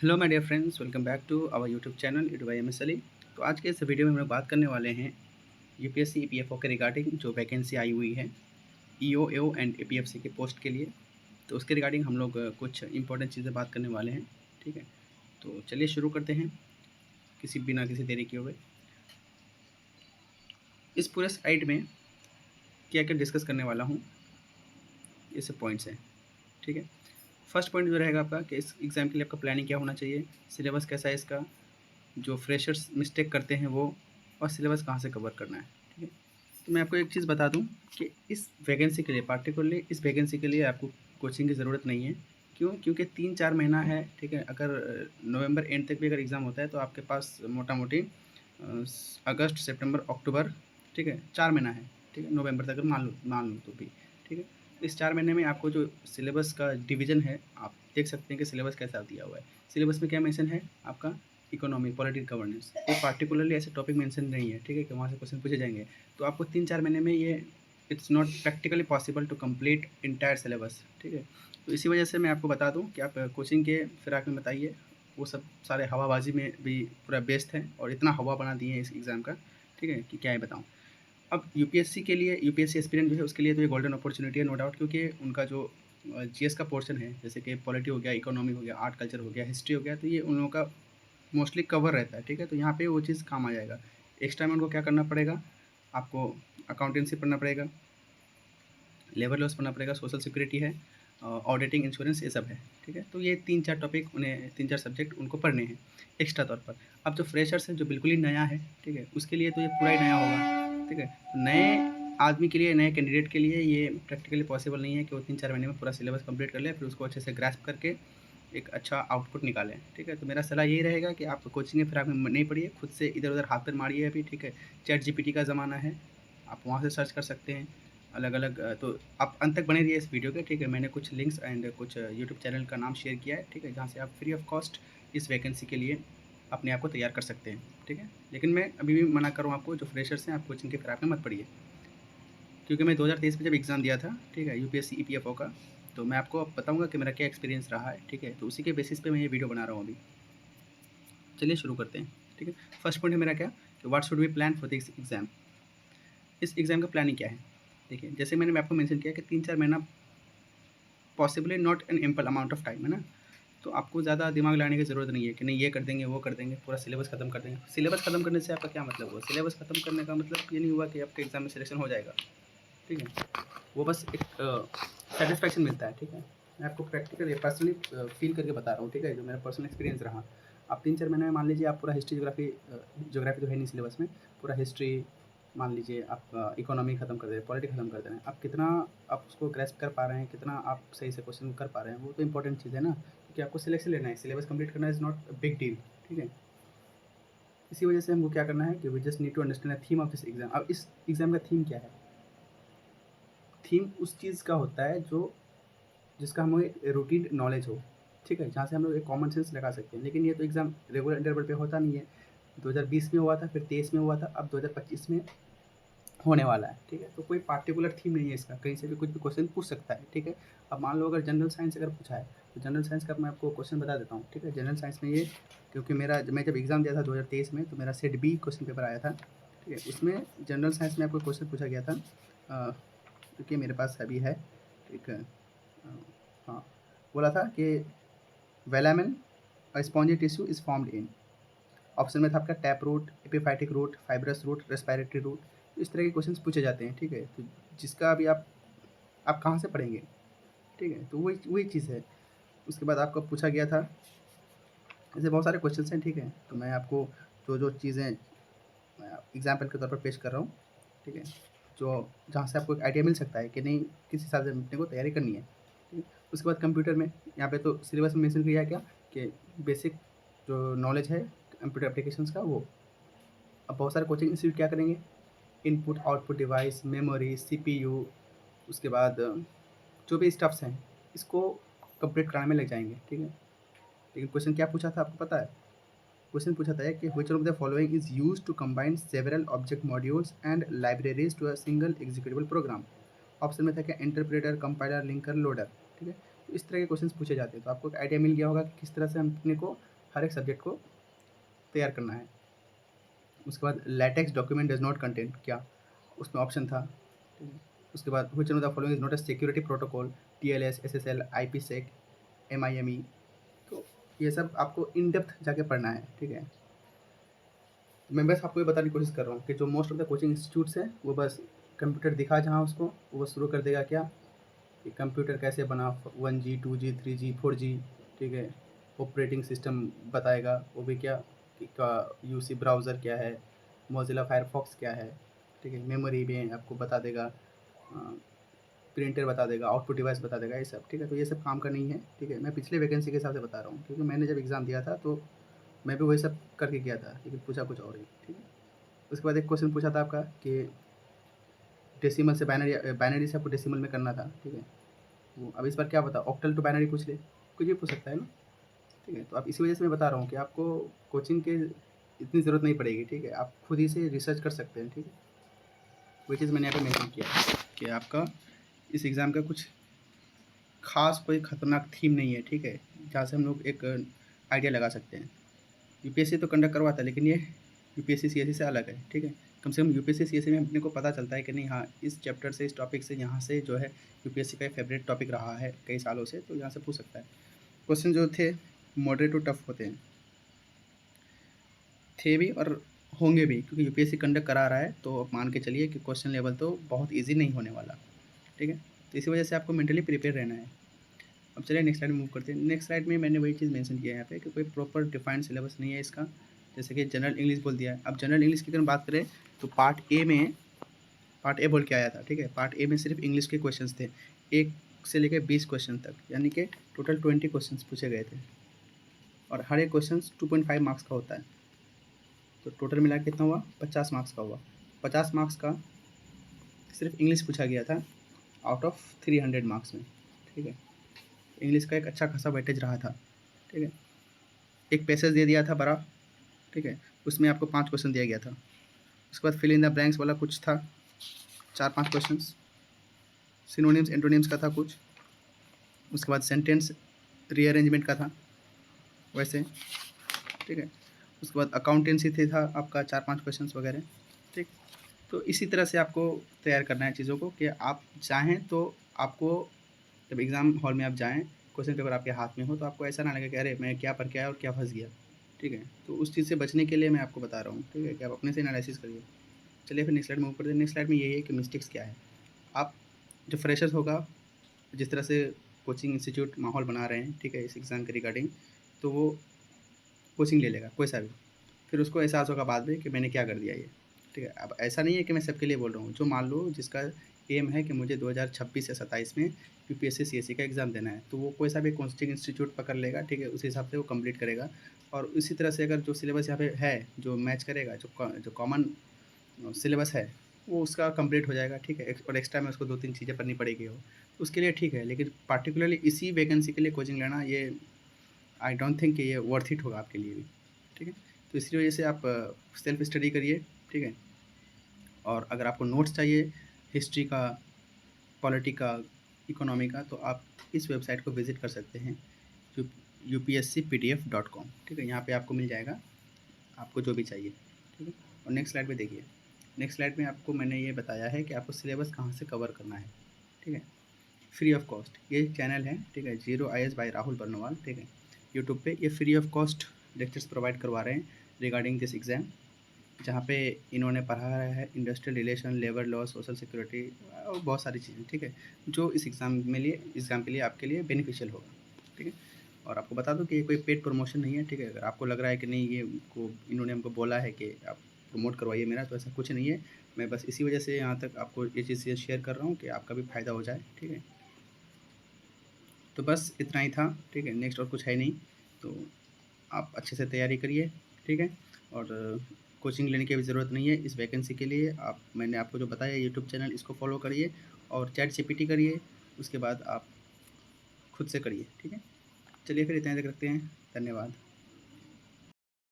Hello my dear friends, welcome back to our YouTube channel YouTube by MS Ali. तो आज के इस video में हम लोग बात करने वाले हैं यूपीएससी ईपीएफओ के रिगार्डिंग जो वैकेंसी आई हुई है ईओएओ एंड एपीएफसी के पोस्ट के लिए। तो उसके रिगार्डिंग हम लोग कुछ इंपॉर्टेंट चीज़ें बात करने वाले हैं। ठीक है, तो चलिए शुरू करते हैं बिना किसी देरी किए हुए। इस पूरे स्लाइड में क्या क्या डिस्कस करने वाला हूँ, ये सब पॉइंट्स हैं। ठीक है, फर्स्ट पॉइंट जो रहेगा आपका कि इस एग्ज़ाम के लिए आपका प्लानिंग क्या होना चाहिए, सिलेबस कैसा है इसका, जो फ्रेशर्स मिस्टेक करते हैं वो, और सिलेबस कहाँ से कवर करना है। ठीक है, तो मैं आपको एक चीज़ बता दूं कि इस वैकेंसी के लिए, पार्टिकुलरली इस वैकेंसी के लिए आपको कोचिंग की ज़रूरत नहीं है। क्यों? क्योंकि 3-4 महीना है। ठीक है, अगर नवंबर एंड तक भी अगर एग्ज़ाम होता है तो आपके पास मोटा मोटी अगस्त सितंबर अक्टूबर, ठीक है, 4 महीना है। ठीक है, नवंबर तक अगर मान लो तो भी। ठीक है, इस 4 महीने में आपको जो सिलेबस का डिवीज़न है, आप देख सकते हैं कि सिलेबस कैसा दिया हुआ है। सिलेबस में क्या मेंशन है आपका, इकोनॉमी, पॉलिटिकल गवर्नेंस। ये पार्टिकुलरली ऐसे टॉपिक मेंशन नहीं है। ठीक है, कि वहाँ से क्वेश्चन पूछे जाएंगे। तो आपको 3-4 महीने में ये it's not practically possible to complete entire syllabus. ठीक है, तो इसी वजह से मैं आपको बता दूं कि आप कोचिंग के फिराक में बताइए, वो सब सारे हवाबाजी में भी पूरा बेस्ट है और इतना हवा बना दिए हैं इस एग्ज़ाम का। ठीक है, कि क्या ही बताऊँ। अब यूपीएससी के लिए, यूपीएससी एस्पिरेंट जो है उसके लिए तो ये गोल्डन अपॉर्चुनिटी है, नो डाउट। क्योंकि उनका जो जीएस का पोर्शन है, जैसे कि पॉलिटी हो गया, इकोनॉमी हो गया, आर्ट कल्चर हो गया, हिस्ट्री हो गया, तो ये उन लोगों का मोस्टली कवर रहता है। ठीक है, तो यहाँ पे वो चीज़ काम आ जाएगा। एक्स्ट्रा में उनको क्या करना पड़ेगा, आपको अकाउंटेंसी पढ़ना पड़ेगा, लेबर लॉस पढ़ना पड़ेगा, सोशल सिक्योरिटी है, ऑडिटिंग, इंश्योरेंस, ये सब है। ठीक है, तो ये 3-4 टॉपिक उन्हें, 3-4 सब्जेक्ट उनको पढ़ने हैं एक्स्ट्रा तौर पर। अब जो फ्रेशर्स है, जो बिल्कुल ही नया है, ठीक है, उसके लिए तो ये पूरा ही नया होगा। ठीक है, तो नए आदमी के लिए, नए कैंडिडेट के लिए ये प्रैक्टिकली पॉसिबल नहीं है कि वो 3-4 महीने में पूरा सिलेबस कंप्लीट कर ले, फिर उसको अच्छे से ग्रास्प करके एक अच्छा आउटपुट निकालें। ठीक है, तो मेरा सलाह यही रहेगा कि आप कोचिंग के फिराक में नहीं पढ़िए, खुद से इधर-उधर हाथ पैर मारिए अभी। ठीक है, चैट जीपीटी का ज़माना है, आप वहाँ से सर्च कर सकते हैं अलग-अलग। तो आप अंत तक बने रहिए इस वीडियो के। ठीक है, मैंने कुछ लिंक्स एंड कुछ यूट्यूब चैनल का नाम शेयर किया है। ठीक है, जहाँ से आप फ्री ऑफ कॉस्ट इस वैकेंसी के लिए अपने आप को तैयार कर सकते हैं। ठीक है, लेकिन मैं अभी भी मना कर रहा हूँ आपको, जो फ्रेशर्स हैं, आप कोचिंग के फिराक में मत पढ़िए। क्योंकि मैं 2023 में जब एग्ज़ाम दिया था, ठीक है, यूपीएससी ईपीएफओ का, तो मैं आपको अब बताऊँगा कि मेरा क्या एक्सपीरियंस रहा है। ठीक है, तो उसी के बेसिस पे मैं ये वीडियो बना रहा हूँ अभी। चलिए शुरू करते हैं। ठीक है, फर्स्ट पॉइंट है मेरा क्या, कि what should we plan for this exam. इस एग्ज़ाम का प्लानिंग क्या है? देखिए, जैसे मैंने आपको मेंशन किया कि 3-4 महीना possibly not an ample amount of time, है ना? तो आपको ज़्यादा दिमाग लगाने की ज़रूरत नहीं है कि नहीं ये कर देंगे, वो कर देंगे, पूरा सिलेबस खत्म कर देंगे। सिलेबस खत्म करने से आपका क्या मतलब हुआ? सिलेबस खत्म करने का मतलब ये नहीं हुआ कि आपके एग्ज़ाम में सिलेक्शन हो जाएगा। ठीक है, वो बस एक सेटिस्फैक्शन मिलता है। ठीक है, मैं आपको प्रैक्टिकली पर्सनली फील करके बता रहा हूँ। ठीक है, जो मेरा पर्सनल एक्सपीरियंस रहा। आप 3-4 महीने में मान लीजिए आप पूरा हिस्ट्री, ज्योग्राफी तो है नहीं सिलेबस में, पूरा हिस्ट्री मान लीजिए आप इकोनॉमी खत्म कर दे रहे हैं, पॉलिटी खत्म कर दे रहे हैं। आप कितना आप उसको ग्रैस्प कर पा रहे हैं, कितना आप सही से क्वेश्चन कर पा रहे हैं, वो तो इंपॉर्टेंट चीज़ है ना। क्योंकि आपको सिलेक्शन लेना है, सिलेबस कंप्लीट करना is not a big deal. ठीक है, इसी वजह से हमको क्या करना है कि we just need to understand the theme of this exam. अब इस एग्ज़ाम का थीम क्या है? थीम उस चीज़ का होता है जो, जिसका हमें रूटीन नॉलेज हो। ठीक है, जहाँ से हम लोग एक कॉमन सेंस लगा सकते हैं। लेकिन ये तो एग्ज़ाम रेगुलर इंटरवल पे होता नहीं है। 2020 में हुआ था, फिर 23 में हुआ था, अब 2025 में होने वाला है। ठीक है, तो कोई पार्टिकुलर थीम नहीं है इसका, कहीं से भी कुछ भी क्वेश्चन पूछ सकता है। ठीक है, अब मान लो अगर जनरल साइंस अगर पूछा है, तो जनरल साइंस का मैं आपको क्वेश्चन बता देता हूँ। ठीक है, जनरल साइंस में ये, क्योंकि मैं जब एग्ज़ाम दिया था 2023 में, तो मेरा सेट बी क्वेश्चन पेपर आया था। ठीक है, उसमें जनरल साइंस में आपको क्वेश्चन पूछा गया था, क्योंकि मेरे पास अभी है। ठीक है, हाँ, बोला था कि velamen spongy tissue is formed in, option में था आपका tap root, epiphytic root, fibrous root, respiratory root. तो इस तरह के क्वेश्चंस पूछे जाते हैं। ठीक है, तो जिसका अभी आप कहाँ से पढ़ेंगे? ठीक है, तो वही वही चीज़ है। उसके बाद आपको पूछा गया था, ऐसे बहुत सारे क्वेश्चंस हैं। ठीक है, तो मैं आपको जो चीज़ें एग्जाम्पल के तौर पर पेश कर रहा हूँ। ठीक है, जो जहाँ से आपको एक आइडिया मिल सकता है कि नहीं किस हिसाब से अपने को तैयारी करनी है। ठीक है, उसके बाद कंप्यूटर में, यहाँ पे तो सिलेबस में मेंशन किया है क्या, कि बेसिक जो नॉलेज है कंप्यूटर एप्लीकेशंस का, वो। अब बहुत सारे कोचिंग इंस्टीट्यूट क्या करेंगे, input output device, memory, CPU, उसके बाद जो भी स्टफ्स हैं, इसको कंप्लीट कराने में लग जाएंगे। ठीक है, लेकिन क्वेश्चन क्या पूछा था आपको पता है? क्वेश्चन पूछा था कि which of the following is used to combine several object modules and libraries to a single executable program. Option में था क्या, इंटरप्रेटर, कंपाइलर, लिंकर, लोडर। ठीक है, तो इस तरह के क्वेश्चन पूछे जाते हैं। तो आपको एक आइडिया मिल गया होगा कि किस तरह से हम अपने को हर एक सब्जेक्ट को तैयार करना है। उसके बाद latex document does not contain, क्या उसमें ऑप्शन था, ठीक है। उसके बाद which one of the following is not a security protocol, TLS, SSL, IPsec, MIME। तो ये सब आपको इन डेप्थ जाके पढ़ना है, ठीक है। मैं बस आपको ये बताने की कोशिश कर रहा हूँ कि जो most of the coaching institutes हैं वो बस कंप्यूटर दिखा जहाँ उसको वो शुरू कर देगा क्या कि कंप्यूटर कैसे बना, 1G 2G 3G 4G, ठीक है। ऑपरेटिंग सिस्टम बताएगा, वो भी क्या कि का UC ब्राउज़र क्या है, मोजिला फायरफॉक्स क्या है, ठीक है। मेमोरी में आपको बता देगा, प्रिंटर बता देगा, आउटपुट डिवाइस बता देगा, ये सब, ठीक है। तो ये सब काम का नहीं है, ठीक है। मैं पिछले वैकेंसी के हिसाब से बता रहा हूँ, क्योंकि मैंने जब एग्ज़ाम दिया था तो मैं भी वही सब करके गया था, लेकिन पूछा कुछ और ही, ठीक है। उसके बाद एक क्वेश्चन पूछा था आपका कि डेसिमल से बाइनरी, बाइनरी से आपको डेसिमल में करना था, ठीक है। वो अब इस बार क्या बता, ऑक्टल टू बाइनरी पूछ ले, कुछ भी पूछ सकता है ना, ठीक है। तो अब इसी वजह से मैं बता रहा हूँ कि आपको कोचिंग के इतनी ज़रूरत नहीं पड़ेगी, ठीक है। आप खुद ही से रिसर्च कर सकते हैं, ठीक है। वही चीज़ मैंने यहाँ पे मेंशन किया है कि आपका इस एग्ज़ाम का कुछ खास कोई ख़तरनाक थीम नहीं है, ठीक है, जहाँ से हम लोग एक आइडिया लगा सकते हैं। यूपीएससी तो कंडक्ट करवाता है, लेकिन ये यूपीएससी सीएससी से अलग है, ठीक है। कम से कम यूपीएससी सीएससी में अपने को पता चलता है कि नहीं, हाँ, इस चैप्टर से, इस टॉपिक से, यहाँ से जो है यूपीएससी का फेवरेट टॉपिक रहा है कई सालों से, तो यहाँ से पूछ सकता है। क्वेश्चन जो थे मॉडरेट टू टफ होते हैं, थे भी और होंगे भी, क्योंकि यूपीएससी कंडक्ट करा रहा है, तो आप मान के चलिए कि क्वेश्चन लेवल तो बहुत ईजी नहीं होने वाला, ठीक है। तो इसी वजह से आपको मेंटली प्रिपेयर रहना है। अब चलिए नेक्स्ट स्लाइड में मूव करते हैं। नेक्स्ट स्लाइड में मैंने वही चीज़ मेंशन किया है यहाँ पे कि कोई प्रॉपर डिफाइंड सिलेबस नहीं है इसका। जैसे कि जनरल इंग्लिश बोल दिया है। अब जनरल इंग्लिश की अगर बात करें तो पार्ट ए बोल के आया था, ठीक है। पार्ट ए में सिर्फ इंग्लिश के क्वेश्चंस थे, 1 से लेकर 20 क्वेश्चन तक, यानी कि टोटल 20 क्वेश्चन पूछे गए थे, और हर एक क्वेश्चन 2.5 मार्क्स का होता है। तो टोटल मिला के कितना हुआ, 50 मार्क्स का हुआ। 50 मार्क्स का सिर्फ इंग्लिश पूछा गया था आउट ऑफ 300 मार्क्स में, ठीक है। इंग्लिश का एक अच्छा खासा वेटेज रहा था, ठीक है। एक पैसेज दे दिया था बड़ा, ठीक है, उसमें आपको 5 क्वेश्चन दिया गया था। उसके बाद फिल इन द ब्लैंक्स वाला कुछ था, 4-5 क्वेश्चंस। सिनोनिम्स एंटोनिम्स का था कुछ। उसके बाद सेंटेंस रीअरेंजमेंट का था वैसे, ठीक है। उसके बाद अकाउंटेंसी थे था आपका 4-5 क्वेश्चंस वगैरह, ठीक। तो इसी तरह से आपको तैयार करना है चीज़ों को कि आप चाहें तो आपको जब एग्ज़ाम हॉल में आप जाएँ, क्वेश्चन पेपर आपके हाथ में हो, तो आपको ऐसा ना लगे कि अरे मैं क्या पढ़ के आया और क्या फँस गया, ठीक है। तो उस चीज़ से बचने के लिए मैं आपको बता रहा हूँ, ठीक है, कि आप अपने से एनालिसिस करिए। चलिए फिर नेक्स्ट स्लाइड में ऊपर से, नेक्स्ट स्लाइड में यही है कि मिस्टेक्स क्या है। आप जो फ्रेशर्स होगा, जिस तरह से कोचिंग इंस्टीट्यूट माहौल बना रहे हैं, ठीक है, इस एग्ज़ाम के रिगार्डिंग, तो वो कोचिंग ले लेगा कोई सा भी, फिर उसको एहसास होगा बाद में कि मैंने क्या कर दिया ये, ठीक है। अब ऐसा नहीं है कि मैं सबके लिए बोल रहा हूँ, जो मान लो जिसका एम है कि मुझे 2026 या 27 में यूपीएससी सीएससी का एग्ज़ाम देना है, तो वो कोई सा भी कोचिंग इंस्टीट्यूट पकड़ लेगा, ठीक है, उस हिसाब से वो कंप्लीट करेगा। और इसी तरह से अगर जो सिलेबस यहाँ पे है जो मैच करेगा, जो कॉमन सिलेबस है, वो उसका कंप्लीट हो जाएगा, ठीक है। और एक्स्ट्रा में उसको 2-3 चीज़ें पढ़नी पड़ेगी, वो तो उसके लिए ठीक है। लेकिन पार्टिकुलरली इसी वैकेंसी के लिए कोचिंग लेना, ये आई डोंट थिंक कि ये वर्थ इट होगा आपके लिए भी, ठीक है। तो इसी वजह से आप सेल्फ स्टडी करिए, ठीक है। और अगर आपको नोट्स चाहिए हिस्ट्री का, पॉलिटी का, इकोनॉमी का, तो आप इस वेबसाइट को विज़िट कर सकते हैं, upscpdf.com, ठीक है। यहाँ पे आपको मिल जाएगा आपको जो भी चाहिए, ठीक है। और नेक्स्ट स्लाइड पे देखिए, नेक्स्ट स्लाइड में आपको मैंने ये बताया है कि आपको सिलेबस कहाँ से कवर करना है, ठीक है, फ्री ऑफ कॉस्ट। ये चैनल है, ठीक है, 0IS बाय राहुल बर्नवाल, ठीक है, यूट्यूब पे ये free of cost lectures provide करवा रहे हैं रिगार्डिंग दिस एग्ज़ाम, जहाँ पे इन्होंने पढ़ाया है industrial relation, labour law, social security और बहुत सारी चीज़ें, ठीक है, जो इस एग्ज़ाम के लिए आपके लिए बेनिफिशियल होगा, ठीक है। और आपको बता दूं कि ये कोई पेड प्रमोशन नहीं है, ठीक है। अगर आपको लग रहा है कि नहीं ये को इन्होंने हमको बोला है कि आप प्रमोट करवाइए मेरा, तो ऐसा कुछ नहीं है। मैं बस इसी वजह से यहाँ तक आपको ये चीज़ शेयर कर रहा हूँ कि आपका भी फ़ायदा हो जाए, ठीक है। तो बस इतना ही था, ठीक है, नेक्स्ट और कुछ है नहीं। तो आप अच्छे से तैयारी करिए, ठीक है। और कोचिंग लेने की भी ज़रूरत नहीं है इस वैकेंसी के लिए। मैंने आपको जो बताया यूट्यूब चैनल, इसको फॉलो करिए और चैट जीपीटी करिए, उसके बाद आप खुद से करिए, ठीक है। चलिए फिर इतना तक रखते हैं, धन्यवाद।